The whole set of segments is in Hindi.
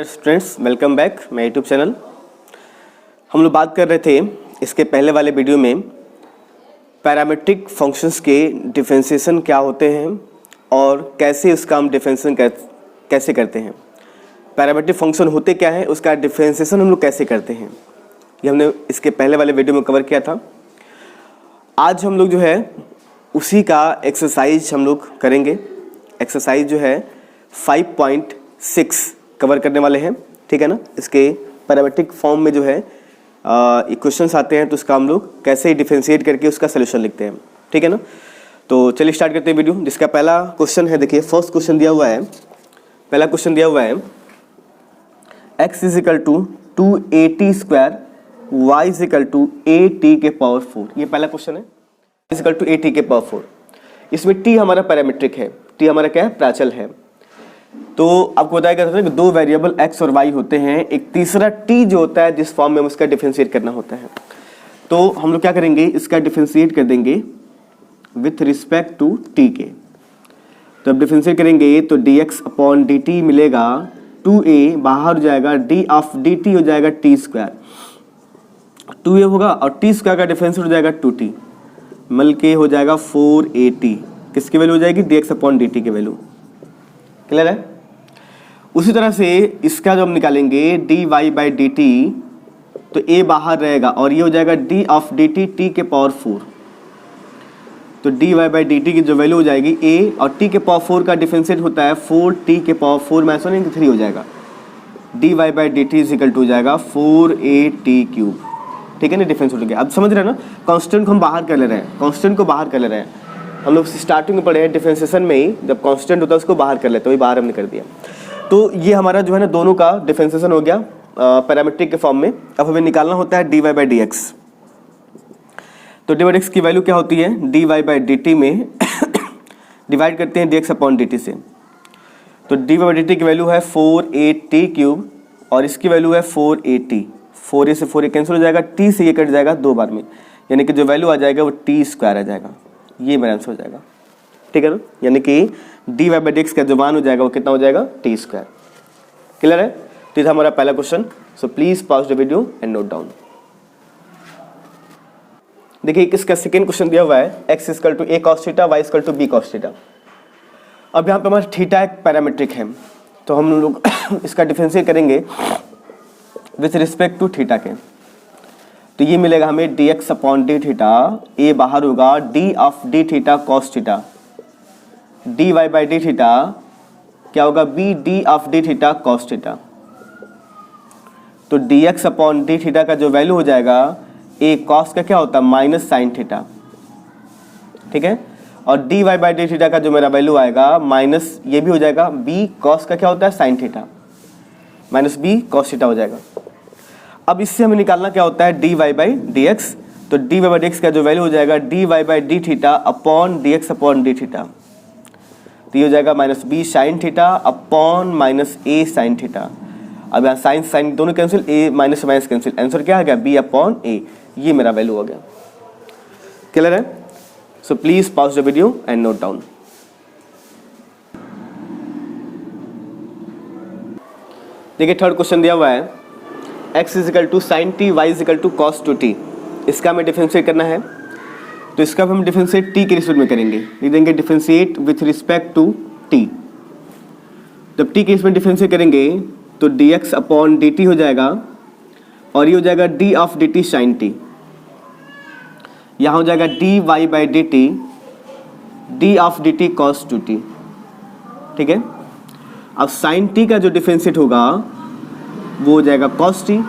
Students welcome back my YouTube channel. हम लोग बात कर रहे थे इसके पहले वाले वीडियो में पैरामीट्रिक फंक्शंस के डिफरेंशिएशन क्या होते हैं और कैसे उसका हम डिफरेंशिएशन कैसे करते हैं। पैरामीट्रिक फंक्शन होते क्या है, उसका डिफरेंशिएशन हम लोग कैसे करते हैं, ये हमने इसके पहले वाले वीडियो में कवर किया था। आज हम लोग जो है उसी का एक्सरसाइज हम लोग करेंगे। एक्सरसाइज जो है 5.6 कवर करने वाले हैं, ठीक है ना। इसके पैरामीट्रिक फॉर्म में जो है इक्वेशंस आते हैं तो उसका हम लोग कैसे डिफरेंशिएट करके उसका सोल्यूशन लिखते हैं, ठीक है ना। तो चलिए स्टार्ट करते हैं वीडियो। जिसका पहला क्वेश्चन है, देखिए फर्स्ट क्वेश्चन दिया हुआ है। पहला क्वेश्चन दिया हुआ है x = 2at² y = at⁴। ये पहला क्वेश्चन है, = at⁴। इसमें t हमारा पैरामीट्रिक है, t हमारा क्या है, प्राचल है। तो आपको बताया गया था कि दो वेरिएबल x और y होते हैं, एक तीसरा t जो होता है जिस फॉर्म में हम उसका डिफरेंशिएट करना होता है। तो हम लोग क्या करेंगे, इसका डिफरेंशिएट कर देंगे विथ रिस्पेक्ट टू t के। तो अब डिफरेंशिएट करेंगे तो dx/dt मिलेगा 2a, बाहर हो जाएगा d/dt हो जाएगा t², 2a होगा और t² का डिफरेंशिएट हो जाएगा 2t, मिल के हो जाएगा 4at। किसकी वैल्यू हो जाएगी, dx/dt की वैल्यू। क्लियर है। उसी तरह से इसका जो हम निकालेंगे dy/dt, तो a बाहर रहेगा और ये हो जाएगा d/dt t⁴। तो dy/dt की जो वैल्यू हो जाएगी a और t⁴ का डिफरेंशिएट होता है 4t⁴ -3 हो जाएगा। dy/dt हो जाएगा 4at³, ठीक है ना। डिफरेंस हो गया। अब समझ रहे हैं ना, कांस्टेंट को हम बाहर कर ले रहे हैं, कांस्टेंट को बाहर कर ले रहे हैं। हम लोग स्टार्टिंग में पढ़े हैं डिफरेंशिएशन में ही, जब कांस्टेंट होता है उसको बाहर कर लेते हैं, वही बाहर हमने कर दिया। तो ये हमारा जो है ना दोनों का डिफरेंशिएशन हो गया पैरामीट्रिक के फॉर्म में। अब हमें निकालना होता है dy/dx। तो dy/dx की वैल्यू क्या होती है, dy/dt में डिवाइड करते हैं dx/dt से। तो dy/dt की वैल्यू है 4at³ और इसकी वैल्यू है 4at। 4a से 4a कैंसिल हो जाएगा, t से ये कट जाएगा 2 बार में, यानी कि जो वैल्यू आ जाएगा वो t² आ जाएगा। ये मेरा आंसर हो जाएगा, ठीक है ना। यानी कि dy/dx का जो मान हो जाएगा वो कितना हो जाएगा, t²। क्लियर है। तो ये था हमारा पहला question. So please pause the video and note down. देखिए इसका सेकेंड क्वेश्चन दिया हुआ है x = a cos θ, y = b cos θ। अब यहाँ पे हमारा थीटा एक पैरामीट्रिक है, तो हम लोग इसका डिफरेंशिएट करेंगे विथ रिस्पेक्ट टू थीटा के। तो ये मिलेगा हमें dx/dθ, a बाहर होगा d/dθ cos θ, dy/dθ क्या होगा, b d/dθ cos θ। तो dx/dθ का जो वैल्यू हो जाएगा, a cos का क्या होता है माइनस साइन थीटा, ठीक है। और dy/dθ का जो मेरा वैल्यू आएगा माइनस, ये भी हो जाएगा b cos का क्या होता है sine theta, minus b cos θ हो जाएगा। अब इससे हमें निकालना क्या होता है dy/dx। तो dy/dx का जो वैल्यू हो जाएगा dy/dθ अपॉन dx/dθ। तो ये हो जाएगा minus b sine theta upon minus a sine theta. अब यहाँ साइन साइन दोनों cancel, a minus minus cancel, answer क्या आ गया b/a। ये मेरा वैल्यू हो गया। क्लियर है। सो please pause the video and note down. देखिए थर्ड क्वेश्चन दिया हुआ है x = sin t, y = cos 2t। इसका हमें डिफरेंशिएट करना है। तो इसका हम डिफरेंशिएट t के रिस्पेक्ट में करेंगे, लिख देंगे differentiate with respect to t। जब t के रिस्पेक्ट डिफरेंशिएट करेंगे तो dx/dt हो जाएगा और ये हो जाएगा d/dt sin t। यहाँ हो जाएगा dy/dt d/dt cos 2t, ठीक है। अब sin t का जो डिफरेंशिएट होगा वो हो जाएगा cos t,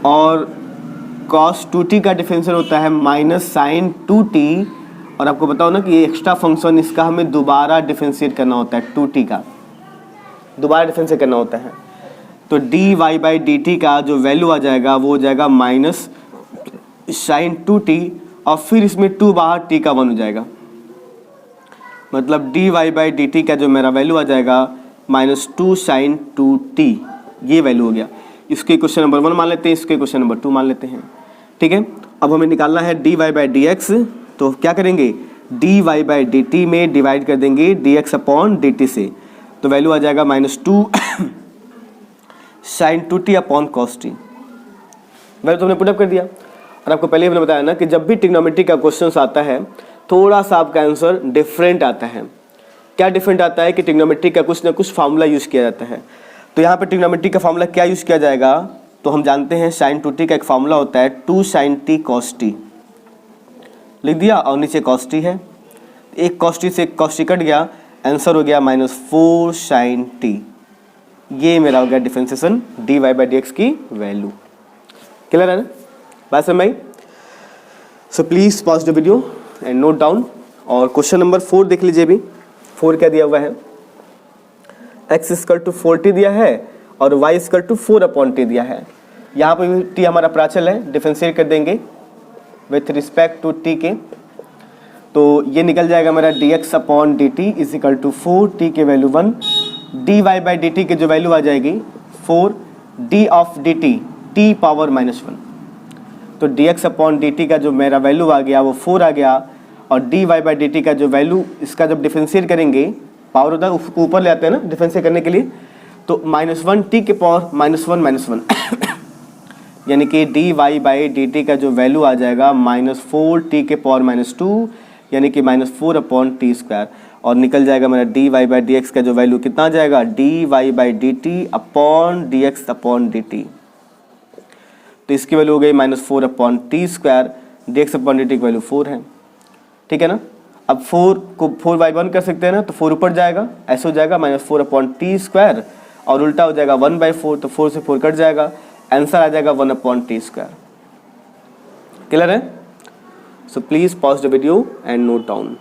और cos 2t का डिफरेंशियल होता है माइनस साइन 2t। और आपको बताओ ना कि ये एक्स्ट्रा फंक्शन, इसका हमें दोबारा डिफरेंशिएट करना होता है, 2t का दोबारा डिफरेंशिएट करना होता है। तो dy/dt का जो वैल्यू आ जाएगा वो हो जाएगा माइनस साइन 2t और फिर इसमें 2 बाहर t का 1 हो जाएगा। मतलब dy/dt का जो मेरा वैल्यू आ जाएगा -2 sin 2t, ये वैल्यू हो गया। इसके क्वेश्चन नंबर 1 मान लेते हैं, इसके क्वेश्चन नंबर 2 मान लेते हैं, ठीक है। अब हमें निकालना है dy/dx। तो क्या करेंगे, dy/dt में डिवाइड कर देंगे dx/dt से। तो वैल्यू आ जाएगा -2 sign 2t upon cos T. मैंने तुमने पुटअप कर दिया। और आपको पहले मैंने बताया ना कि जब भी ट्रिग्नोमेट्री का क्वेश्चन आता है थोड़ा सा आपका आंसर डिफरेंट आता है। क्या डिफरेंट आता है कि ट्रिग्नोमेट्री का कुछ ना कुछ फार्मूला यूज किया जाता है। तो यहाँ पे ट्रिग्नोमेट्री का फार्मूला क्या यूज किया जाएगा, तो हम जानते हैं साइन 2t का एक फार्मूला होता है 2 sin t cos t, लिख दिया, और नीचे cos t है, एक cos t से एक cos t कट गया, आंसर हो गया -4 sin t। ये मेरा हो गया डिफरेंशिएशन dy/dx की वैल्यू। क्लियर है ना, बात समझ में आई? So please pause the video and note down. और क्वेश्चन नंबर 4 देख लीजिए। भी 4 क्या दिया हुआ है, x = 4t दिया है और y = 4/t दिया है। यहाँ पर भी t हमारा प्राचल है, डिफरेंशिएट कर देंगे विथ रिस्पेक्ट टू t के, तो ये निकल जाएगा मेरा dx/dt = 4, t के वैल्यू 1, dy/dt की जो वैल्यू आ जाएगी 4, d of dt t power -1। तो dx/dt का जो मेरा वैल्यू आ गया वो 4 आ गया, और dy/dt का जो वैल्यू इसका जब डिफरेंशिएट करेंगे, पावर होता है उसको ऊपर ले आते हैं ना डिफरेंशिएट करने के लिए, तो -1 t के पावर -1 यानी कि dy/dt का जो वैल्यू आ जाएगा -4 t के पावर -2 यानी कि -4/t², और निकल जाएगा मेरा dy/dx का जो वैल्यू कितना आ जाएगा, dy/dt अपॉन dx/dt। तो इसकी वैल्यू हो गई -4/t², dx/dt की वैल्यू 4 है। ठीक है ना। अब 4 को 4/1 कर सकते हैं ना, तो 4 ऊपर जाएगा, ऐसे हो जाएगा -4/t², और उल्टा हो जाएगा 1/4, तो 4 से 4 कट जाएगा, आंसर आ जाएगा 1/t²। क्लियर है? सो please pause the video and note down.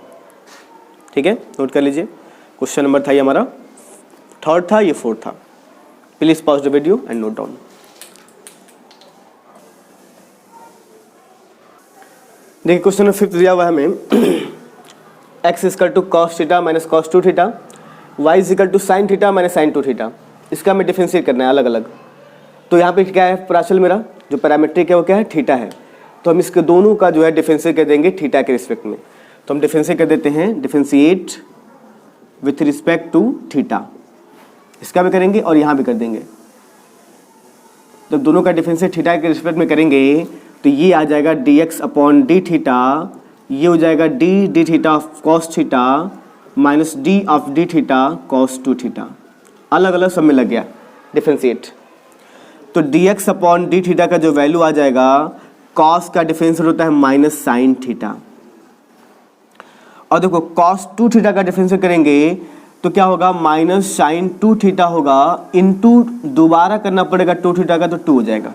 ठीक है, नोट कर लीजिए। क्वेश्चन नंबर था ये हमारा, 3rd था, ये 4th था। Please pause the video and note down. देखिए क्वेश्चन नंबर 5th दिया हुआ है हमें, x = cos θ - cos 2 θ, y = sin θ - sin 2 θ। इसका हमें डिफरेंशिएट करना है अलग अलग। तो यहाँ पे क्या है, प्राचल मेरा जो पैरामीट्रिक है वो क्या है, थीटा है। तो हम इसके दोनों का जो है डिफरेंशिएट कर देंगे थीटा के रिस्पेक्ट में। तो हम डिफरेंशिएट कर देते हैं, differentiate with respect to theta, इसका भी करेंगे और यहाँ भी कर देंगे। तो दोनों का डिफरेंशिएट थीटा के रिस्पेक्ट में करेंगे तो ये आ जाएगा dx/dθ, ये हो जाएगा dθ of cos θ minus d of dθ cos 2 θ। अलग अलग सब में लग गया डिफरेंशिएट। तो dx/dθ का जो वैल्यू आ जाएगा, cos का डिफरेंशिएट होता है -sin θ, और देखो cos 2 θ का डिफरेंशिएट करेंगे तो क्या होगा, -sin 2 θ होगा, इनटू दोबारा करना पड़ेगा 2 θ का, तो 2 हो जाएगा।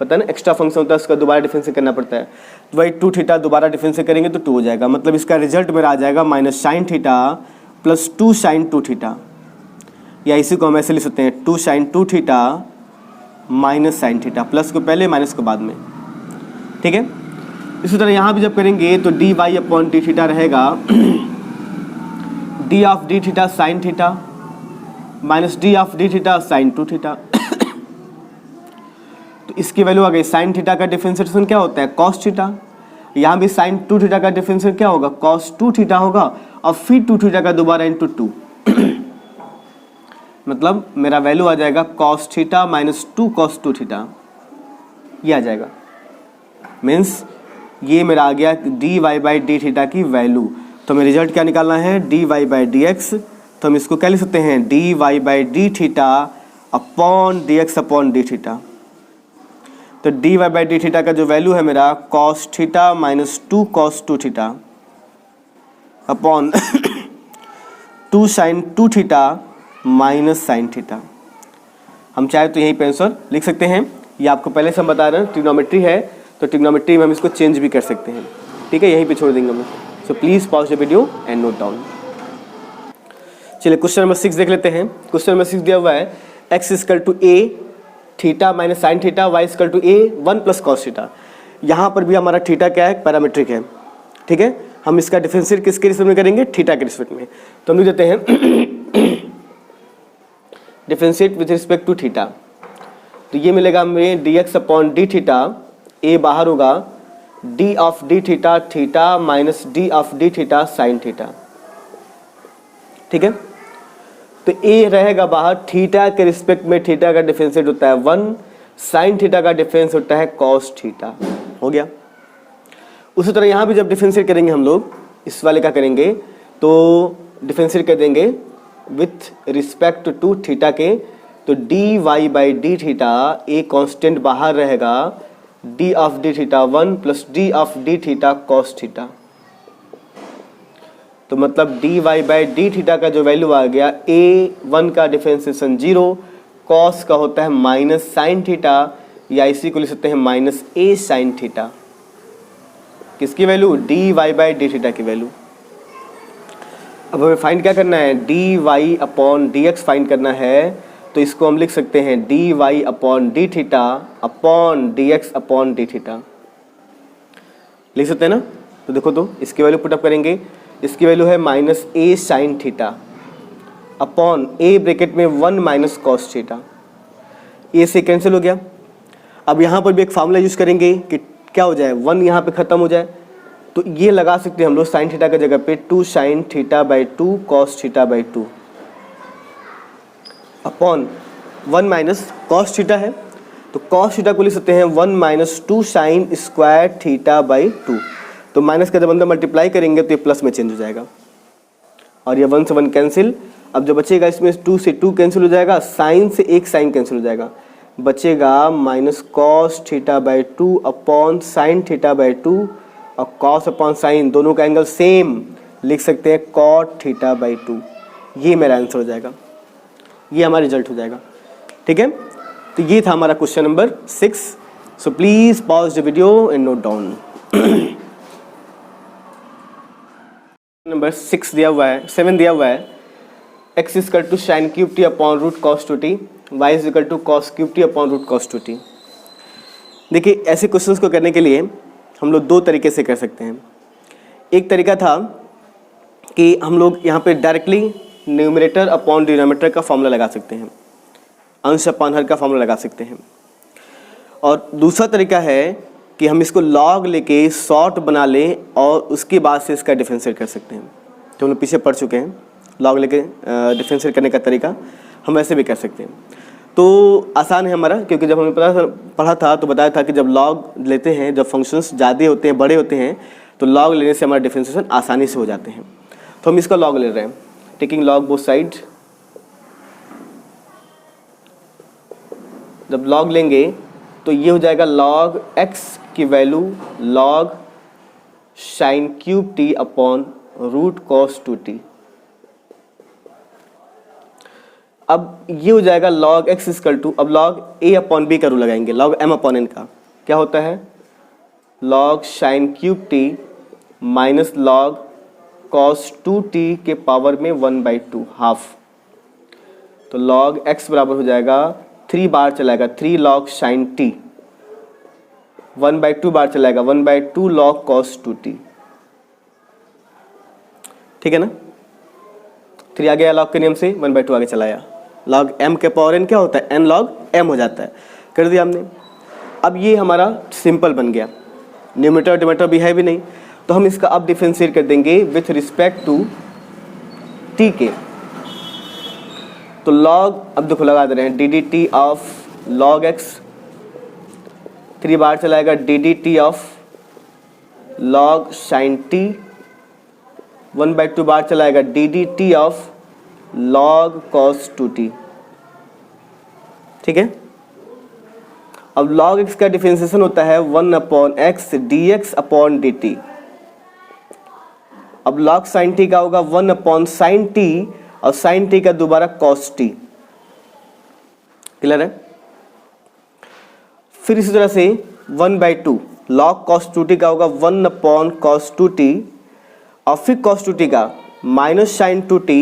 पता है ना, एक्स्ट्रा फंक्शन होता है उसका दोबारा डिफरेंशिएट करना पड़ता है। तो वही 2 θ दोबारा डिफरेंशिएट करेंगे तो 2 हो जाएगा। मतलब इसका रिजल्ट मेरा आ जाएगा -sin θ प्लस 2 sin 2 θ, या इसी को हम ऐसे लिख सकते हैं 2 sin 2 θ माइनस sin θ, प्लस को पहले माइनस को बाद में। ठीक है, इसी तरह यहाँ भी जब करेंगे तो dy/dθ रहेगा d of dθ sin θ minus d of dθ sin 2 θ। तो इसकी वैल्यू आ गई, sin θ का डिफरेंशिएशन क्या होता है, cos θ। यहाँ भी sin 2 θ का डिफरेंशिएशन क्या होगा, cos 2 θ होगा, और फिर 2 θ का दोबारा इंटू 2 मतलब मेरा वैल्यू आ जाएगा cos θ माइनस 2 cos 2 θ, ये आ जाएगा। मीन्स ये मेरा आ गया dy/dθ की वैल्यू। तो हमें रिजल्ट क्या निकालना है, dy/dx। तो हम इसको क्या लिख सकते हैं, dy/dθ अपॉन dx/dθ। तो dy/dθ का जो वैल्यू है मेरा cos θ minus 2 cos 2 θ upon 2 sin 2 θ minus sin θ। हम चाहे तो यहीं पे आंसर लिख सकते हैं, ये आपको पहले से हम बता रहे हैं ट्रिग्नोमेट्री है, तो ट्रिग्नोमेट्री में हम इसको चेंज भी कर सकते हैं। ठीक है, यहीं पे छोड़ देंगे हम। सो please pause the video and note down. चलिए क्वेश्चन नंबर 6 देख लेते हैं। क्वेश्चन नंबर 6 दिया हुआ है x = a theta minus sine theta, y = a 1 plus cos θ। यहाँ पर भी हमारा थीटा क्या है, पैरामीट्रिक है। ठीक है, हम इसका डिफरेंशिएट किसके रिस्पेक्ट में करेंगे, थीटा के रिस्पेक्ट में। तो हम लिख देते हैं differentiate with respect to theta. तो ये मिलेगा हमें dx/dθ, a बाहर होगा, d of dθ theta minus d of dθ sin θ। ठीक है, तो ए रहेगा बाहर, थीटा के रिस्पेक्ट में थीटा का डिफरेंशिएट होता है 1, साइन थीटा का डिफरेंस होता है कॉस थीटा। हो गया। उसी तरह यहाँ भी जब डिफरेंशिएट करेंगे हम लोग इस वाले का करेंगे तो डिफरेंशिएट कर देंगे विथ रिस्पेक्ट टू थीटा के, तो d y by d theta, a constant बाहर रहेगा, d of d theta 1 plus d of d theta cos theta. तो मतलब d y by d theta का जो वैल्यू आ गया, ए 1 का डिफरेंशिएशन 0, कॉस का होता है माइनस साइन थीटा, या इसी को लिख सकते हैं माइनस ए साइन थीटा। किसकी value? D y by d theta की वैल्यू। अब हमें फाइंड क्या करना है? D y upon d x find करना है, तो इसको हम लिख सकते हैं d y upon d theta upon d x upon d theta, लिख सकते हैं ना। तो देखो तो इसकी वैल्यू पुटअप करेंगे, इसकी वैल्यू है minus a sine theta upon A bracket में 1 माइनस कॉस थीटा, ए से कैंसिल हो गया। अब यहाँ पर भी एक फार्मूला यूज करेंगे कि क्या हो जाए, 1 यहाँ पे खत्म हो जाए, तो ये लगा सकते हैं हम लोग साइन थीटा की जगह पे 2 sine theta by 2 cos theta by 2 upon 1 minus cos theta है, तो कॉस थीटा को लिख सकते हैं 1 minus 2 sine square theta by 2। तो माइनस का जब अंदर मल्टीप्लाई करेंगे तो ये प्लस में चेंज हो जाएगा, और ये 1 से 1 कैंसिल। अब जो बचेगा इसमें 2 से 2 कैंसिल हो जाएगा, साइन से एक साइन कैंसिल हो जाएगा, बचेगा minus cos theta by 2 upon sine theta by 2, और कॉस अपॉन साइन दोनों का एंगल सेम, लिख सकते हैं कॉट थीटा बाई 2। ये मेरा आंसर हो जाएगा, ये हमारा रिजल्ट हो जाएगा। ठीक है, तो ये था हमारा question number 6। So please pause the video and note down. Number 6 दिया हुआ है, 7 दिया हुआ है, x is equal to sine cube t upon root cos 2t, y is equal to cos cube t upon root cos 2t। देखिए ऐसे क्वेश्चंस को करने के लिए हम लोग 2 तरीके से कर सकते हैं। एक तरीका था कि हम लोग यहाँ पे डायरेक्टली न्यूमरेटर अपॉन डिनोमिनेटर का फॉर्मूला लगा सकते हैं, अंश अपॉन हर का फॉर्मूला लगा सकते हैं। और दूसरा तरीका है कि हम इसको लॉग लेके शॉर्ट बना लें और उसके बाद से इसका डिफरेंशिएट कर सकते हैं। तो हम लोग पीछे पढ़ चुके हैं लॉग लेके डिफरेंशिएट करने का तरीका, हम ऐसे भी कर सकते हैं। तो आसान है हमारा, क्योंकि जब हमें पढ़ा था तो बताया था कि जब लॉग लेते हैं, जब फंक्शंस ज़्यादा होते हैं, बड़े होते हैं, तो लॉग लेने से हमारा डिफरेंशिएशन आसानी से हो जाते हैं। तो हम इसका लॉग ले रहे हैं, टेकिंग लॉग बोथ साइड। जब लॉग लेंगे तो ये हो जाएगा लॉग x की value log sine cube t upon root cos 2t। अब ये हो जाएगा log x इक्वल टू, अब log a अपॉन b का रूल लगाएंगे, log m अपॉन n का क्या होता है, log sine cube t minus log cos 2t के पावर में 1/2 हाफ। तो log x बराबर हो जाएगा 3 बार चलाएगा 3 log साइन t, 1/2 बार चलाएगा 1/2 log cos 2t। ठीक है ना, 3 आ गया log के नियम से, 1/2 आगे चलाया, log m के पावर n क्या होता है, n log m हो जाता है, कर दिया हमने। अब ये हमारा सिंपल बन गया, न्यूमरेटर डिनोमिनेटर भी है भी नहीं, तो हम इसका अब डिफरेंशिएट कर देंगे विथ रिस्पेक्ट टू t के। तो log, अब देखो लगा दे रहे हैं dd ऑफ log x, 3 बार चलाएगा dd of log sin t, 1/2 बार चलाएगा dd of log cos 2t। ठीक है, अब log x का डिफरेंशिएशन होता है 1/x dx अपॉन dt। अब log sin t का होगा 1/sin t, और sin t का दोबारा cos t। क्लियर है। फिर इसी तरह से 1/2 log cos 2t का होगा 1/cos 2t, और फिर cos 2t का माइनस sin 2t,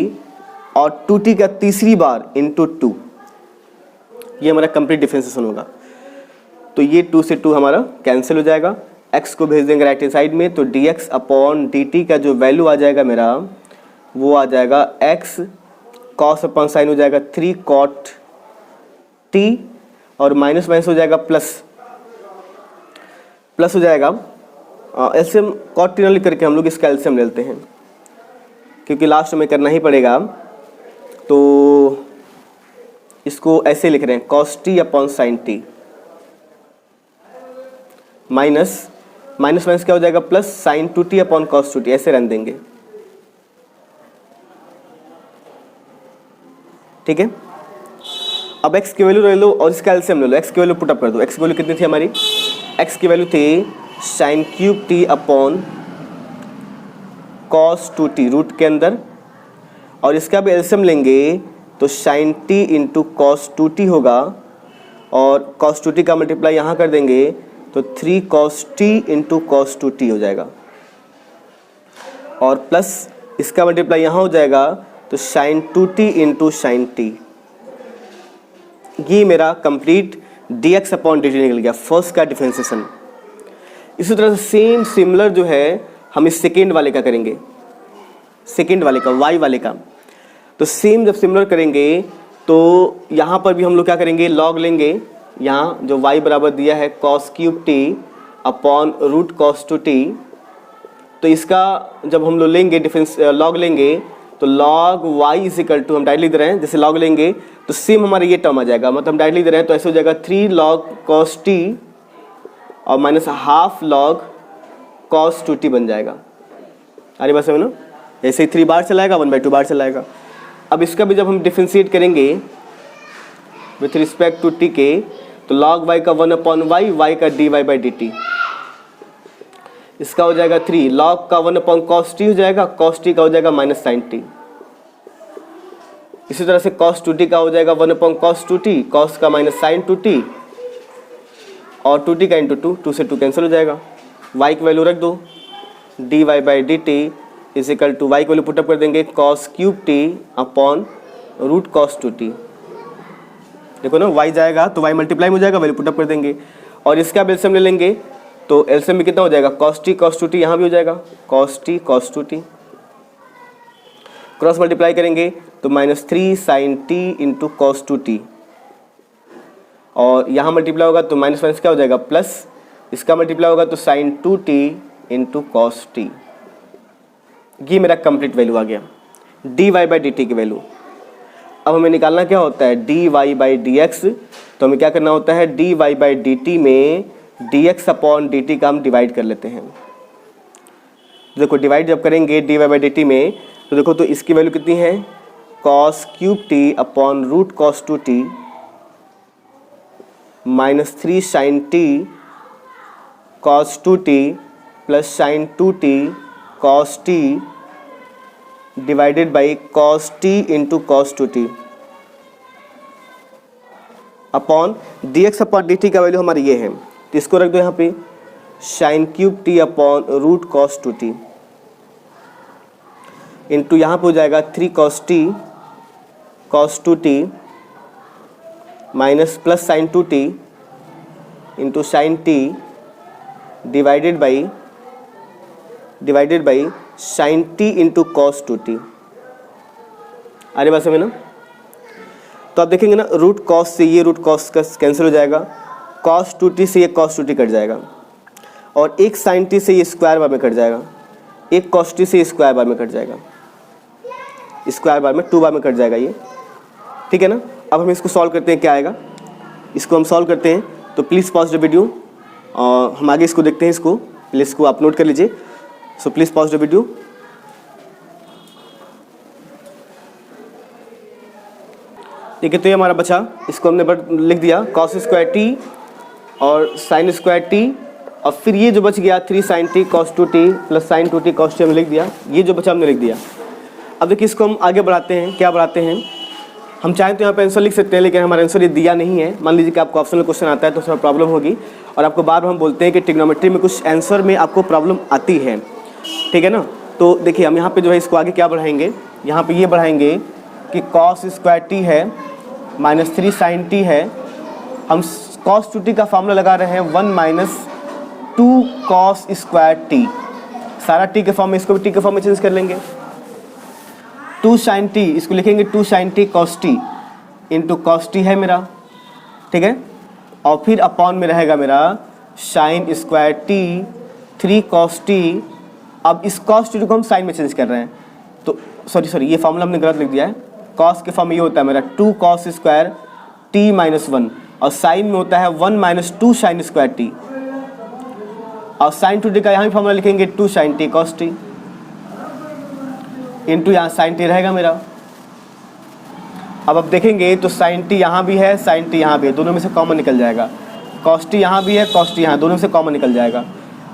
और 2t का तीसरी बार इंटू 2। ये हमारा कंप्लीट डिफरेंशिएशन होगा। तो ये 2 से 2 हमारा कैंसिल हो जाएगा, x को भेज देंगे राइट हैंड साइड में, तो dx अपॉन dt का जो वैल्यू आ जाएगा मेरा, वो आ जाएगा x cos अपॉन साइन हो जाएगा 3 cot t, और माइनस माइनस हो जाएगा प्लस, प्लस हो जाएगा। एलसीएम cot t ना लिख करके हम लोग इसका एलसीएम ले लेते हैं, क्योंकि लास्ट में करना ही पड़ेगा। तो तो इसको ऐसे लिख रहे हैं cos t upon sin t, minus minus क्या हो जाएगा plus sin 2t upon cos 2t, ऐसे रन देंगे। ठीक है, अब x की वैल्यू ले लो और इसका एलसीएम ले लो। x की वैल्यू पुट अप कर दो। x की वैल्यू कितनी थी हमारी? x की वैल्यू थी sin cube t upon cos 2t root के अंदर, और इसका भी एलसीएम लेंगे तो sin t into cos 2t होगा, और cos 2t का मल्टीप्लाई यहाँ कर देंगे तो 3 cos t into cos 2t हो जाएगा, और प्लस इसका मल्टीप्लाई यहाँ हो जाएगा तो sin 2t into sin t। ये मेरा कंप्लीट dx अपॉन dt निकल गया, फर्स्ट का डिफरेंशिएशन। इसी तरह से सेम सिमिलर जो है हम इस सेकेंड वाले का करेंगे, सेकेंड वाले का y वाले का। तो सेम जब सिमिलर करेंगे तो यहाँ पर भी हम लोग क्या करेंगे, लॉग लेंगे। यहाँ जो y बराबर दिया है cos cube t upon root cos 2t, तो इसका जब हम लोग लेंगे डिफरेंस लॉग लेंगे तो log y is equal to, हम डायरेक्टली लिख रहे हैं, जैसे लॉग लेंगे तो सेम हमारा ये टर्म आ जाएगा, मतलब हम डायरेक्टली लिख रहे हैं तो ऐसे हो जाएगा 3 log cos t और minus half log cos 2t बन जाएगा। अरे बस ना, ऐसे ही 3 बार चलाएगा, 1/2 बार चलाएगा। अब इसका भी जब हम डिफरेंशिएट करेंगे विथ रिस्पेक्ट टू t के, तो log y का 1 अपॉन y, y का dy बाई dt, इसका हो जाएगा 3, log का 1 अपॉन cos t हो जाएगा, cos t का हो जाएगा माइनस sin t। इसी तरह से cos 2t का हो जाएगा 1 अपॉन cos 2t, cos का माइनस sin 2t, और 2t का इंटू 2 से 2 कैंसिल हो जाएगा। y की वैल्यू रख दो, dy by dt is equal to, y की वैल्यू पुटअप कर देंगे cos cube t upon root cos 2t। देखो ना, y जाएगा तो y मल्टीप्लाई हो जाएगा, वैल्यू पुटअप कर देंगे, और इसका एलसीएम ले लेंगे तो एलसीएम में कितना हो जाएगा, cos t cos 2t, यहाँ भी हो जाएगा cos t cos 2t, cross multiply करेंगे तो -3 sin t into cos 2t, और यहाँ मल्टीप्लाई होगा तो माइनस क्या हो जाएगा प्लस, इसका मल्टीप्लाई होगा तो sin 2t into cos t। ये मेरा कंप्लीट वैल्यू आ गया dy बाई dt की वैल्यू। अब हमें निकालना क्या होता है, dy बाई dx, तो हमें क्या करना होता है, dy बाई dt में dx अपॉन dt का हम डिवाइड कर लेते हैं। देखो डिवाइड जब करेंगे dy बाई dt में, तो देखो तो इसकी वैल्यू कितनी है, cos cube t upon root cos 2t minus 3 sin t cos 2t plus sin 2t cos t divided by cos t into cos 2t upon dx upon dt का वैल्यू हमारी ये है, तो इसको रख दो यहाँ पे sin cube t upon root cos 2t into यहाँ पे हो जाएगा 3 cos t cos 2t minus plus sin 2t into sin t divided by sin t into cos 2t। अरे बात समझ ना, तो आप देखेंगे ना, रूट cos से ये रूट cos का कैंसिल हो जाएगा, cos 2t से ये cos 2t कट जाएगा, और एक sin t से ये स्क्वायर बार में कट जाएगा, एक cos t से ये स्क्वायर बार में कट जाएगा, स्क्वायर बार में 2 बार में कट जाएगा ये, ठीक है ना। अब हम इसको सॉल्व करते हैं, क्या आएगा, इसको हम सॉल्व करते हैं, तो प्लीज़ पॉज द वीडियो और हम आगे इसको देखते हैं। इसको प्लीज़ इसको आप नोट कर लीजिए, so please pause the video. ठीक है, तो ये हमारा बचा, इसको हमने लिख दिया cos स्क्वायर t और sin स्क्वायर t, और फिर ये जो बच गया 3 sin t cos 2t plus sin 2t cos t हमने लिख दिया, ये जो बचा हमने लिख दिया। अब देखिए इसको हम आगे बढ़ाते हैं, क्या बढ़ाते हैं, हम चाहें तो यहाँ पे आंसर लिख सकते हैं, लेकिन हमारा आंसर ये दिया नहीं है। मान लीजिए कि आपको ऑप्शनल क्वेश्चन आता है तो उसमें प्रॉब्लम होगी, और आपको बार बार हम बोलते हैं कि ट्रिग्नोमेट्री में कुछ आंसर में आपको प्रॉब्लम आती है, ठीक है ना। तो देखिए हम यहाँ पे जो है इसको आगे क्या बढ़ाएंगे, यहाँ पे ये बढ़ाएंगे कि cos स्क्वायर t है माइनस 3 sin t है, हम cos 2t का फार्मूला लगा रहे हैं 1 माइनस 2 cos स्क्वायर t, सारा t के फॉर्म में, इसको भी t के फॉर्म में चेंज कर लेंगे, 2 sin t, इसको लिखेंगे 2 sin t cos t into cos t है मेरा, ठीक है, और फिर अपॉन में रहेगा मेरा sin square t 3 cos t। अब इस cos t को हम sin में चेंज कर रहे हैं, तो सॉरी ये फार्मूला हमने गलत लिख दिया है, कॉस के फॉर्म ये होता है मेरा 2 कॉस स्क्वायर टी माइनस 1, और साइन में होता है 1 माइनस 2 साइन स्क्वायर टी, और साइन टू टी का यहाँ भी फॉर्मूला लिखेंगे 2 sine t cos t into यहाँ साइन टी रहेगा मेरा। अब देखेंगे तो साइन टी यहाँ भी है, साइन टी यहाँ भी है, दोनों में से कॉमन निकल जाएगा। कॉस टी यहाँ भी है, कॉस टी यहाँ, दोनों में से कॉमन निकल जाएगा।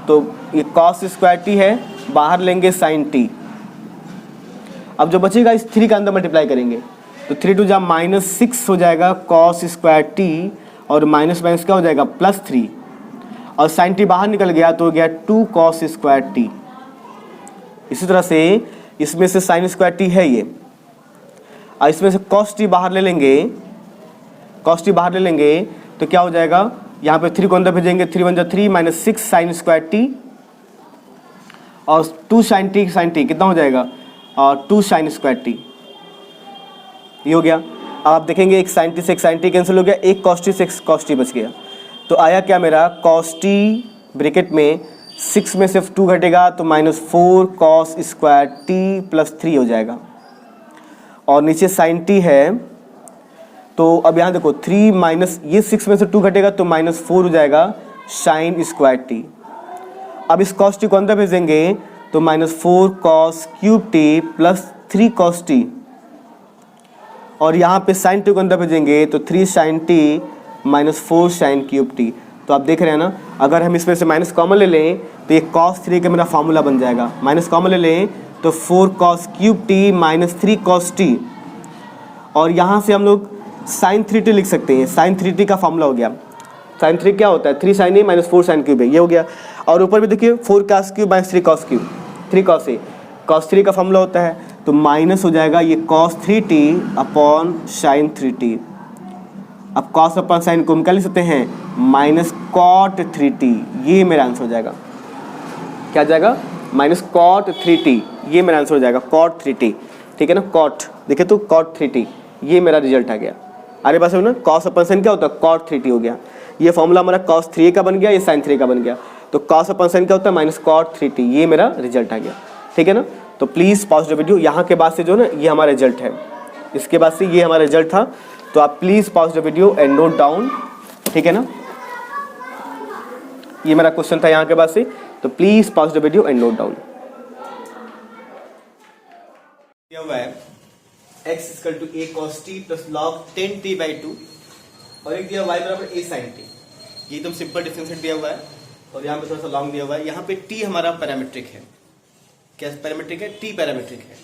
तो ये कॉस स्क्वायर टी है, बाहर लेंगे साइन टी। अब जो बचेगा इस 3 का अंदर मल्टीप्लाई करेंगे तो 3 टू जा -6 हो जाएगा कॉस स्क्वायर टी, और माइनस माइनस क्या हो जाएगा +3, और साइन टी बाहर निकल गया तो हो गया 2 कॉस स्क्वायर टी। इसी तरह से इसमें से साइन स्क्वायर टी है ये, और इसमें से कॉस टी बाहर ले लेंगे, कॉस टी बाहर ले लेंगे तो क्या हो जाएगा, यहाँ पे 3 को अंदर भेजेंगे, 3 × 3 -6 साइन स्क्वायर टी, और 2 साइन टी कितना हो जाएगा, और 2 साइन स्क्वायर टी, ये हो गया। अब आप देखेंगे एक साइन टी से एक साइन टी कैंसिल हो गया, एक कॉस टी से एक कॉस टी बच गया। तो आया क्या मेरा, कॉस टी ब्रैकेट में 6 में से 2 घटेगा तो -4 कॉस स्क्वायर टी +3 हो जाएगा, और नीचे साइन टी है। तो अब यहाँ देखो 3 माइनस ये 6 में से 2 घटेगा तो -4 हो जाएगा साइन स्क्वायर टी। अब इस कॉस टी को अंदर भेजेंगे तो -4 cos cube T +3 cos T, और यहाँ पे साइन टी को अंदर भेजेंगे तो 3 sine t -4 sine cube t. तो आप देख रहे हैं ना, अगर हम इसमें से माइनस कॉमन ले लें तो ये cos 3 का मेरा फार्मूला बन जाएगा। माइनस कॉमन ले लें तो 4 cos cube T -3 cos T, और यहाँ से हम लोग साइन 3t लिख सकते हैं। साइन 3t का फार्मूला हो गया, साइन 3 क्या होता है 3 साइन ए -4 साइन क्यूब है, ये हो गया। और ऊपर भी देखिए 4 cos cube -3 cos cube, 3 cos ए, cos 3 का फार्मूला होता है, तो माइनस हो जाएगा ये cos 3t upon sine 3t। अब cos अपॉन साइन को हम क्या लिख सकते हैं, -cot 3t, ये मेरा आंसर हो जाएगा। क्या हो जाएगा, -cot 3t, ये मेरा आंसर हो जाएगा, cot 3t, ठीक है ना। cot देखिए तो cot 3t, ये मेरा रिजल्ट आ गया। अरे बस ना, cos अपॉन साइन क्या होता है, cot 3t हो गया। ये फॉर्मूला हमारा cos 3 का बन गया, ये sin 3 का बन गया। तो cos अपॉन साइन क्या होता है, -cot 3t, ये मेरा रिजल्ट आ गया, ठीक है ना। तो प्लीज़ पॉज द वीडियो, यहाँ के बाद से जो ना ये हमारा रिजल्ट है, इसके बाद से ये हमारा रिजल्ट था। तो आप please pause the video and note down, ठीक है ना। ये मेरा क्वेश्चन था यहाँ के बाद से, तो please pause the video and note down. दिया हुआ है x = a cos t + log 10t/2, और एक दिया y = a sin t। ये एकदम सिंपल डिफरेंशिएट दिया हुआ है, और यहाँ पे थोड़ा सा लॉन्ग दिया हुआ है। यहाँ पे t हमारा पैरामीट्रिक है, क्या पैरामीट्रिक है, t पैरामीट्रिक है,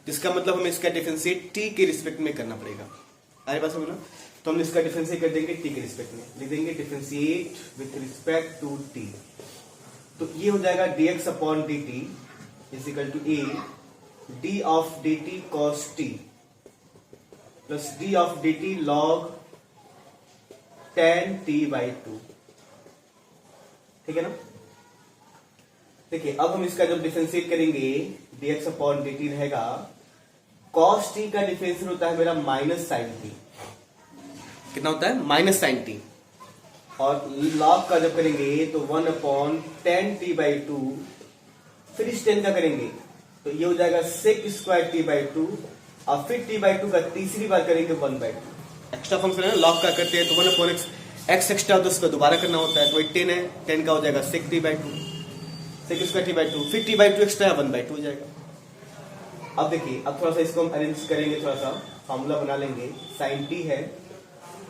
जिसका मतलब हमें इसका डिफरेंशिएट t के रिस्पेक्ट में करना पड़ेगा। अरे बात समझ लो, तो हम इसका डिफरेंशिएट कर देंगे t के रिस्पेक्ट में, लिख देंगे differentiate with respect to t। तो ये हो जाएगा dx/dt = a d of dt cos t plus d of dt log 10t/2, ठीक है ना। देखिए अब हम इसका जब डिफरेंशिएट करेंगे dx/dt रहेगा, cos t का डिफरेंशिएट होता है मेरा -sin t, कितना होता है -sin t, और log का जब करेंगे तो 1/10t/2, फिर इस 10 का करेंगे तो ये हो जाएगा sec² t/2, और फिर t/2 का तीसरी बार करेंगे 1/2। एक्स्ट्रा फंक्शन है ना, लॉग का करते हैं तो 1/x एक्स्ट्रा होता है, उसको दोबारा करना होता है, तो 10 है, 10 का हो जाएगा sec t/2, sec² t/2, फिर t/2 एक्स्ट्रा है 1/2 हो जाएगा। अब देखिए, अब थोड़ा सा इसको हम अरेंज करेंगे, थोड़ा सा फार्मूला बना लेंगे। sin t है,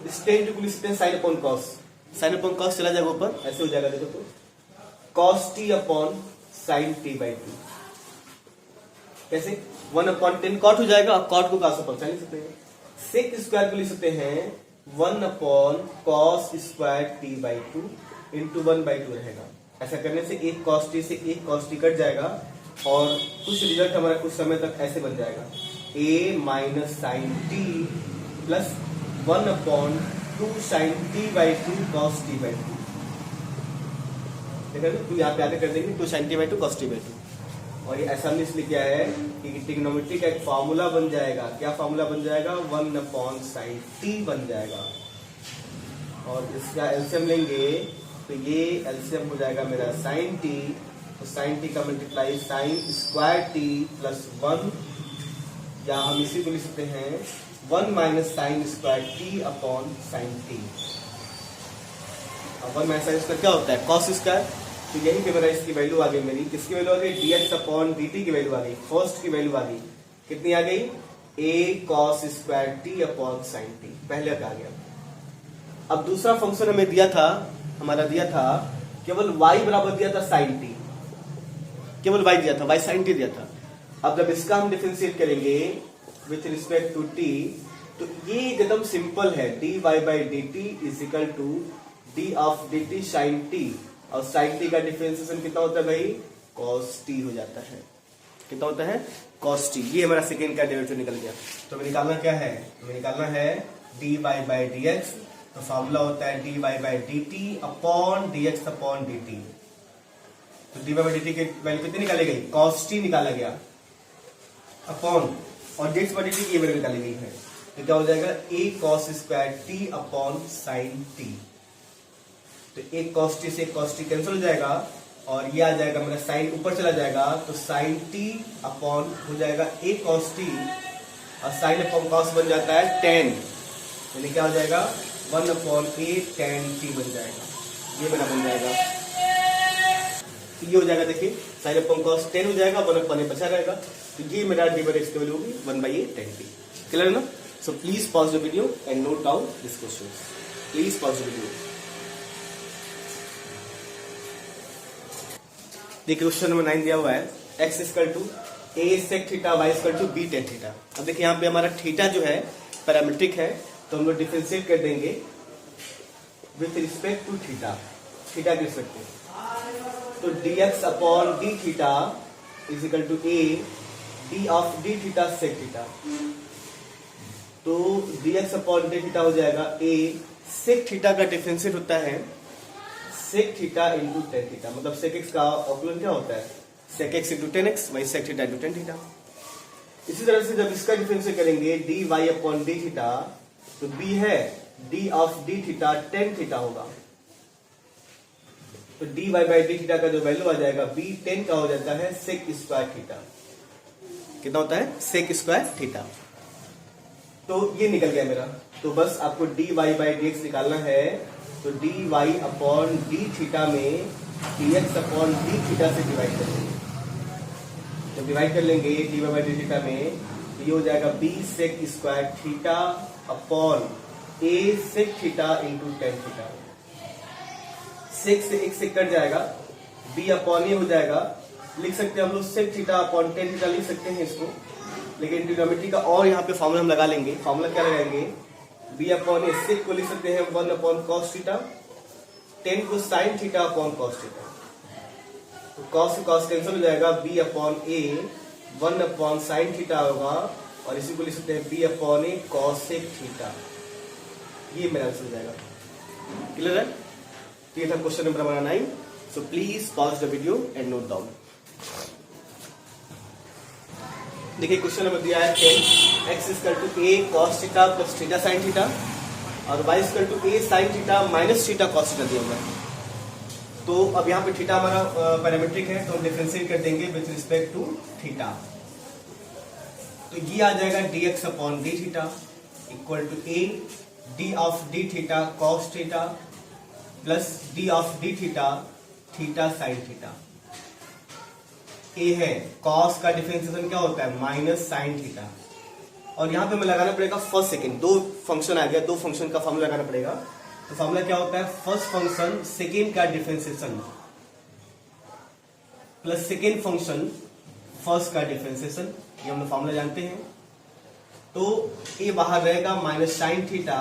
इस 10 को लिख सकते हैं sin upon cos, sin upon cos चला जाएगा ऊपर, ऐसे हो जाएगा, देखो तो cos t upon sin t/2, कैसे 1/10 cot हो जाएगा, अब cot को cos अपॉन sin लिख सकते हैं। sec स्क्वायर को लिख सकते हैं 1/cos² t/2 इंटू 1/2 रहेगा। ऐसा करने से एक cos t से एक cos t कट जाएगा, और कुछ रिजल्ट हमारा कुछ समय तक ऐसे बन जाएगा, a sin t plus 1/2 sin t/2 cos t/2। देखा ना, तो यहाँ पे आगे कर देंगे 2 sin t/2 cos t/2, और ये ऐसा इसलिए क्या है कि ट्रिग्नोमेट्री का एक फार्मूला बन जाएगा। क्या फार्मूला बन जाएगा, 1/sin t बन जाएगा, और इसका एलसीएम लेंगे तो ये एलसीएम हो जाएगा मेरा sin t, तो sin t का मल्टीप्लाई sin² t प्लस 1 या हम इसी को लिख सकते हैं 1 minus sign square T upon sine T. अब 1 माइनस साइन स्क्वायर क्या होता है? Cos square. तो यही पे मेरा इसकी वैल्यू आ गई, मेरी किसकी वैल्यू आ गई? dx अपॉन dt की वैल्यू आ गई, फर्स्ट की वैल्यू आ गई। कितनी आ गई? a cos square T upon sine T, पहले का आ गया। अब दूसरा फंक्शन हमें दिया था, हमारा दिया था केवल y बराबर दिया था साइन टी, केवल y दिया था, y साइन टी दिया था। अब जब इसका हम डिफरेंशिएट करेंगे विथ रिस्पेक्ट टू t, तो ये एकदम सिंपल है, dy by d t is equal to d of d t sine t, और साइन टी का डिफरेंशिएशन कितना होता है भाई? cos t हो जाता है। कितना होता है? cos t। ये हमारा सेकेंड का डेरिवेटिव निकल गया। तो हमें निकालना क्या है? हमें निकालना है dy बाई डी एक्स। तो फॉर्मूला होता है dy by d T upon dx upon dt। तो dy बाई डी टी की वैल्यू कितनी निकाली गई? cos t निकाला गया अपॉन, और dx बाई dt की वैल्यू निकाली गई है। तो क्या हो जाएगा? a cos square t upon sine t। तो एक cos t से cos t कैंसिल हो जाएगा, और ये आ जाएगा मेरा साइन ऊपर चला जाएगा, तो साइन t अपॉन हो जाएगा a cos t, और साइन अपॉन cos बन जाता है tan, यानी क्या हो जाएगा? 1 अपॉन a tan t बन जाएगा। ये मेरा बन जाएगा, तो ये हो जाएगा, देखिए साइन अपॉन cos tan हो जाएगा, 1 अपॉन a बचा रहेगा। तो ये मेरा डी बाई एक्स की वैल्यू होगी 1 by a tan t। Clear है ना? So please pause the video and note down this question. Please pause the video. देखिए क्वेश्चन नंबर 9 दिया हुआ है, x equal to a sec theta, y equal to b tan theta. अब देखिए यहाँ पे हमारा थीटा जो है पैरामीट्रिक है, तो हम लोग डिफरेंशिएट कर देंगे with respect to theta, theta के रिस्पेक्ट में। तो dx upon d theta is equal to a d of d theta sec theta. तो dx अपॉन d थीटा हो जाएगा a sec थीटा का डिफरेंशिएट होता है sec theta into tan theta, मतलब sec x का ऑक्युलेंट क्या होता है? sec x into tan x, वही sec theta into tan theta. इसी तरह से जब इसका डिफरेंशिएट करेंगे dy अपॉन d थीटा, तो b है d of d theta tan theta होगा। तो dy बाई डी थीटा का जो वैल्यू आ जाएगा b tan का हो जाता है sec स्क्वायर थीटा। कितना होता है? sec square theta. तो ये निकल गया मेरा। तो बस आपको dy बाई डी एक्स निकालना है, तो dy अपॉन डी थीटा में dx अपॉन डी थीटा से डिवाइड कर लेंगे। जब डिवाइड कर लेंगे dy बाई डी थीटा में, तो ये हो जाएगा b sec square theta upon a sec theta into tan theta. sec से एक sec कट जाएगा, b अपॉन a हो जाएगा। लिख सकते हैं हम लोग sec theta upon tan theta लिख सकते हैं इसको, लेकिन ट्रिग्नोमेट्री का और यहाँ पे फॉर्मूला हम लगा लेंगे। फॉर्मूला क्या लगाएंगे? b अपॉन a sec को लिख सकते हैं 1 अपॉन cos थीटा, tan को sin theta upon cos theta. तो cos से cos कैंसिल हो जाएगा, b upon a 1 upon sin theta होगा, और इसी को लिख सकते हैं b upon a cos sec theta. ये मेरा आंसर हो जाएगा। क्लियर है? तो ये था क्वेश्चन नंबर हमारा 9। So please pause the video and note down. देखिए क्वेश्चन नंबर दिया है 10, x equal to a cos theta plus theta sin theta, और y equal to a sin theta minus theta cos theta दिया हुआ है। तो अब यहाँ पे थीटा हमारा पैरामीट्रिक है, तो हम डिफरेंशिएट कर देंगे विथ रिस्पेक्ट टू थीटा। तो ये आ जाएगा dx upon d theta equal to a d of d theta cos theta plus d of d theta theta sin theta. a है cos का डिफरेंशिएशन क्या होता है? Minus sin theta. और यहाँ पे हमें लगाना पड़ेगा फर्स्ट सेकेंड, दो फंक्शन आ गया, दो फंक्शन का फॉर्मूला लगाना पड़ेगा। तो फॉर्मूला क्या होता है? फर्स्ट फंक्शन सेकेंड का differentiation plus second function first का डिफरेंशिएशन, ये हम लोग फॉर्मूला जानते हैं। तो ए बाहर रहेगा minus sine theta,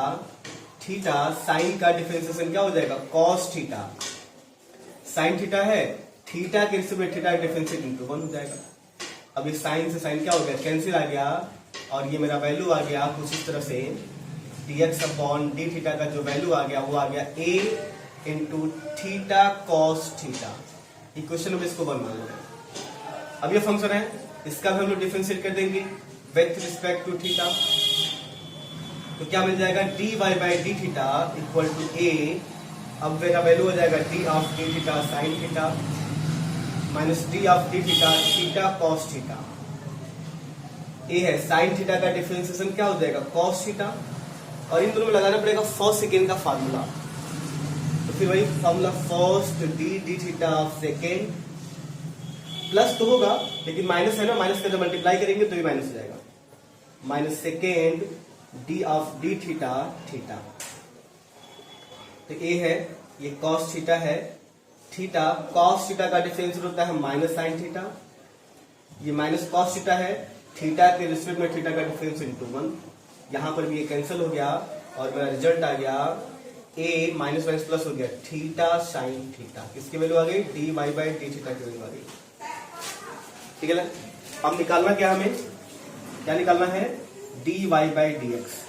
theta sine का डिफरेंशिएशन क्या हो जाएगा? Cos theta. साइन थीटा है, थीटा के रिस्पेक्ट थीटा डिफरेंशिएट इंटू 1 हो जाएगा। अब ये साइन से साइन क्या हो गया? कैंसिल आ गया, और ये मेरा वैल्यू आ गया कुछ इस तरह से dx अपॉन डी थीटा का जो वैल्यू आ गया वो आ गया a into theta cos theta. Equation में इसको 1 मान लो। अब ये फंक्शन है, इसका भी हम लोग डिफरेंशिएट कर देंगे विथ रिस्पेक्ट टू थीटा। तो क्या मिल जाएगा? dy by d theta equal to a, अब मेरा वैल्यू हो जाएगा d of d theta sine theta minus d of d theta theta cos theta. A है साइन थीटा का डिफरेंशिएशन क्या हो जाएगा कॉस थीटा, और इन दोनों में लगाना पड़ेगा फर्स्ट सेकेंड का फार्मूला। तो फिर वही formula first D D theta of second, plus तो होगा लेकिन माइनस है ना, माइनस का जब मल्टीप्लाई करेंगे तो ये माइनस हो जाएगा, minus second D of d theta theta. तो ए है ये कॉस थीटा है, थीटा कॉस थीटा का डिफरेंशियल होता है माइनस साइन थीटा, ये माइनस कॉस थीटा है, थीटा के रिस्पेक्ट में थीटा का डिफरेंस इंटू 1, यहां पर भी ये कैंसिल हो गया और मेरा रिजल्ट आ गया ए माइनस माइनस प्लस हो गया थीटा साइन थीटा, किसकी वैल्यू आ गई d y by d theta की वैल्यू आ गई। ठीक है ना, अब निकालना क्या हमें, क्या निकालना है d y by d x.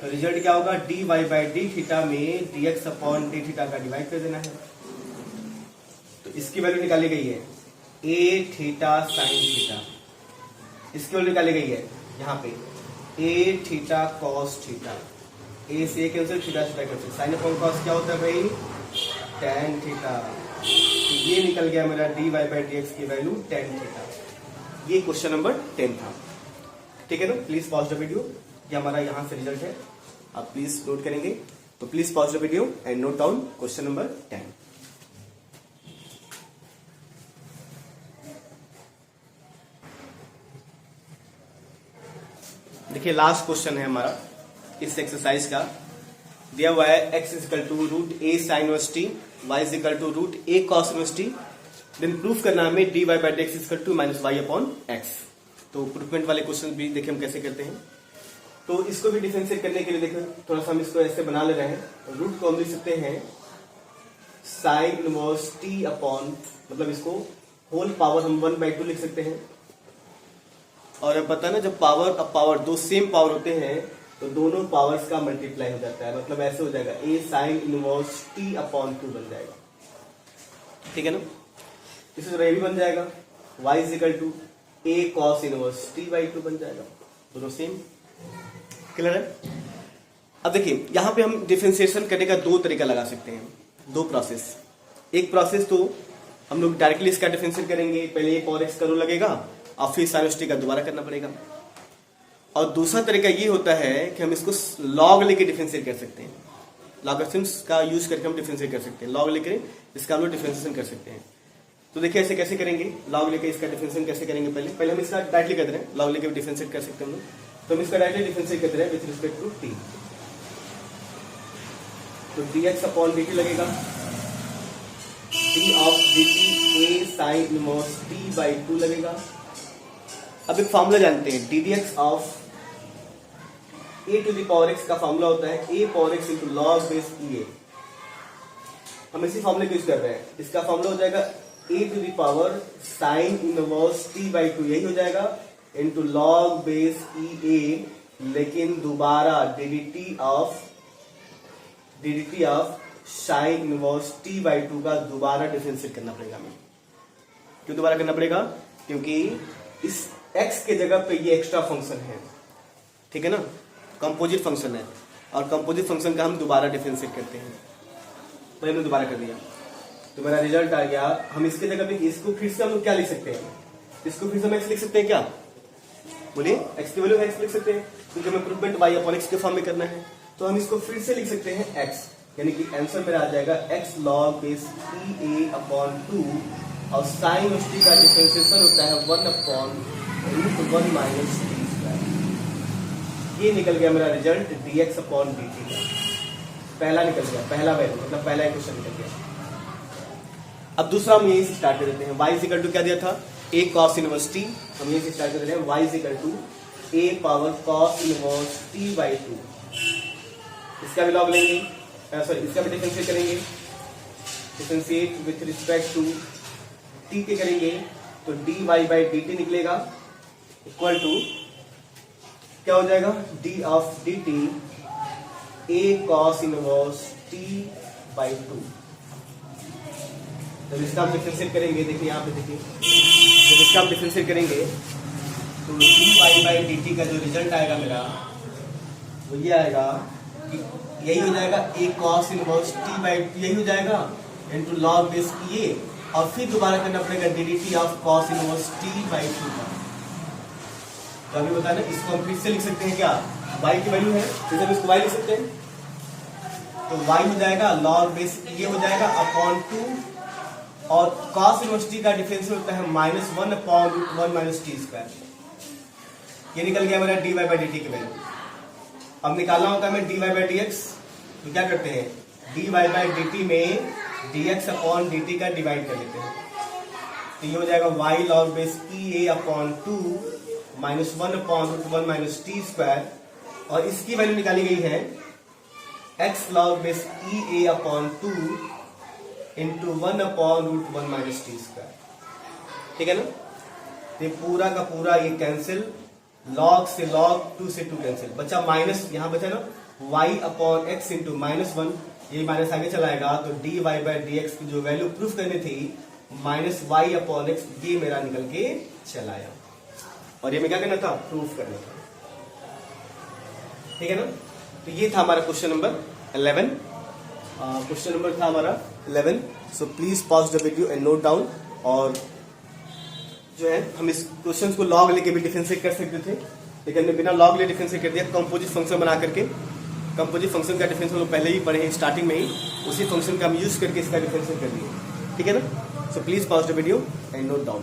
तो रिजल्ट क्या होगा d y by d theta में d x upon d theta का डिवाइड कर देना है। तो इसकी वैल्यू निकाली गई है ए थीटा साइन थीटा, इसकी वैल्यू निकाली गई है यहाँ पे a theta cos theta, a से cancel theta theta cancel, sine upon cos क्या होता है भाई tan थीटा। तो ये निकल गया मेरा d y by d x की वैल्यू tan थीटा। ये क्वेश्चन नंबर 10 था। ठीक है ना, प्लीज पॉज द वीडियो, ये हमारा यहाँ से रिजल्ट है, आप प्लीज नोट करेंगे। तो please pause the video and note down question number 10। देखिए लास्ट क्वेश्चन है हमारा इस एक्सरसाइज का, दिया हुआ है x is equal to root a sine inverse t, y is equal to root a cos inverse t, then proof करना हमें d y by d x is equal to minus y upon x. तो प्रूफमेंट वाले क्वेश्चन भी देखिए हम कैसे करते हैं। तो इसको भी डिफरेंशिएट करने के लिए देखो थोड़ा सा हम इसको ऐसे बना ले रहे हैं, रूट को हम लिख सकते हैं साइन इनवर्स टी अपॉन, मतलब इसको होल पावर हम 1/2 लिख सकते हैं। और अब पता है ना जब पावर अब पावर दो सेम पावर होते हैं तो दोनों पावर्स का मल्टीप्लाई हो जाता है, मतलब ऐसे हो जाएगा ए साइन इनवर्स टी अपॉन 2 बन जाएगा। ठीक है ना, इसी तरह ये भी बन जाएगा y is equal to a cos inverse t by 2 बन जाएगा, दोनों सेम। क्लियर है। अब देखिए यहाँ पे हम डिफरेंशिएशन करने का दो तरीका लगा सकते हैं, दो प्रोसेस। एक प्रोसेस तो हम लोग डायरेक्टली इसका डिफरेंशिएट करेंगे, पहले एक और एक्स का रूल लगेगा और फिर साइन टी का दोबारा करना पड़ेगा। और दूसरा तरीका ये होता है कि हम इसको लॉग लेके डिफरेंशिएट कर सकते हैं, लॉगरिथम्स का यूज करके हम डिफरेंशिएट कर सकते हैं, लॉग लेके इसका हम लोग डिफरेंशिएशन कर सकते हैं। तो देखिए ऐसे कैसे करेंगे, लॉग लेके इसका डिफरेंशिएशन कैसे करेंगे, पहले हम इसका डायरेक्टली कर रहे हैं, लॉग लेके डिफरेंशिएट कर सकते हैं हम लोग। तो हम इसका डायरेक्टली डिफरेंशिएट कर रहे हैं विद रिस्पेक्ट टू टी। तो dx अपॉन dt लगेगा d of dt a sine inverse t by 2 लगेगा। अब एक फॉर्मूला जानते हैं ddx of a to the power x का फॉर्मूला होता है a power x into log base e a। हम इसी फॉर्मूले को यूज कर रहे हैं, इसका फॉर्मूला हो जाएगा a to the power sine inverse t by 2, यही हो जाएगा into log base e a, लेकिन दोबारा ddt of sine inverse t by 2 का दोबारा डिफरेंशिएट करना पड़ेगा हमें। क्यों दोबारा करना पड़ेगा, क्योंकि इस x के जगह पे ये एक्स्ट्रा फंक्शन है। ठीक है ना, कंपोजिट फंक्शन है और कंपोजिट फंक्शन का हम दोबारा डिफरेंशिएट करते हैं। तो हमने दोबारा कर दिया तो मेरा रिजल्ट आ गया। हम इसके जगह पे इसको फिर से हम लोग क्या लिख सकते हैं, इसको फिर से हम x लिख सकते हैं क्या, बोलिए x की वैल्यू x लिख सकते हैं, क्योंकि हमें प्रूफमेंट y अपॉन x के फॉर्म में करना है। तो हम इसको फिर से लिख सकते हैं x, यानी कि आंसर मेरा आ जाएगा x log base e a upon 2 और साइन टी का डिफरेंशिएशन होता है 1 upon root 1 minus t square. ये निकल गया मेरा रिजल्ट dx अपॉन dt का, पहला निकल गया, पहला वैल्यू मतलब पहला क्वेश्चन निकल गया। अब दूसरा हम यही से स्टार्ट कर देते हैं, y इज इक्वल टू क्या दिया था a cos इनवर्स t, हम यही से स्टार्ट कर देते हैं y is equal to a power cos inverse t by 2। इसका भी लॉग लेंगे, सॉरी इसका भी डिफरेंशिएट करेंगे, differentiate with respect to t के करेंगे तो dy बाई dt निकलेगा इक्वल टू क्या हो जाएगा d of dt a cos inverse t by 2। जब इसका हम डिफरेंशिएट करेंगे, देखिए यहाँ पे देखिए, जब इसका हम डिफरेंशिएट करेंगे तो dy बाई dt का जो रिजल्ट आएगा मेरा वो ये आएगा कि यही हो जाएगा a cos inverse t by, यही हो जाएगा into log base e a, और फिर दोबारा करना पड़ेगा dt of cos inverse t by 2 का। तो अभी बताया ना, इसको हम फिर से लिख सकते हैं क्या, y की वैल्यू है, फिर से हम इसको y लिख सकते हैं, तो y हो जाएगा लॉग बेस ये हो जाएगा अपॉन 2, और cos इनवर्स t का डिफरेंशियल होता है -1/√1 - t²। ये निकल गया मेरा dy/dt की वैल्यू। अब निकालना होता है हमें dy/dx, तो क्या करते हैं, dy/dt में dx/dt का डिवाइड कर लेते हैं, तो ये हो जाएगा y log base a/2 -1/√1 - t², और इसकी वैल्यू निकाली गई है x log base a/2 into 1/√1 - t²। ठीक है ना, ये पूरा का पूरा ये कैंसिल, log से log, 2 से 2 कैंसिल, बचा माइनस, यहाँ बचा ना y/x इंटू -1, ये माइनस आगे चलाएगा, तो dy/dx की जो वैल्यू प्रूफ करनी थी -y/x, ये मेरा निकल के चलाया, और ये मैं क्या करना था, प्रूफ करना था। ठीक है ना, तो ये था हमारा क्वेश्चन नंबर 11। क्वेश्चन नंबर था हमारा 11। सो please pause the video and note down. और जो है हम इस क्वेश्चन को लॉग लेके भी डिफरेंशिएट कर सकते थे, लेकिन हमने बिना लॉग ले डिफरेंशिएट कर दिया, कंपोजिट फंक्शन बना करके। कंपोजिट फंक्शन का डिफरेंस हम लोग पहले ही पढ़े हैं स्टार्टिंग में ही, उसी फंक्शन का हम यूज करके इसका डिफरेंशिएट कर दिए। ठीक है ना, so please pause the video and note down.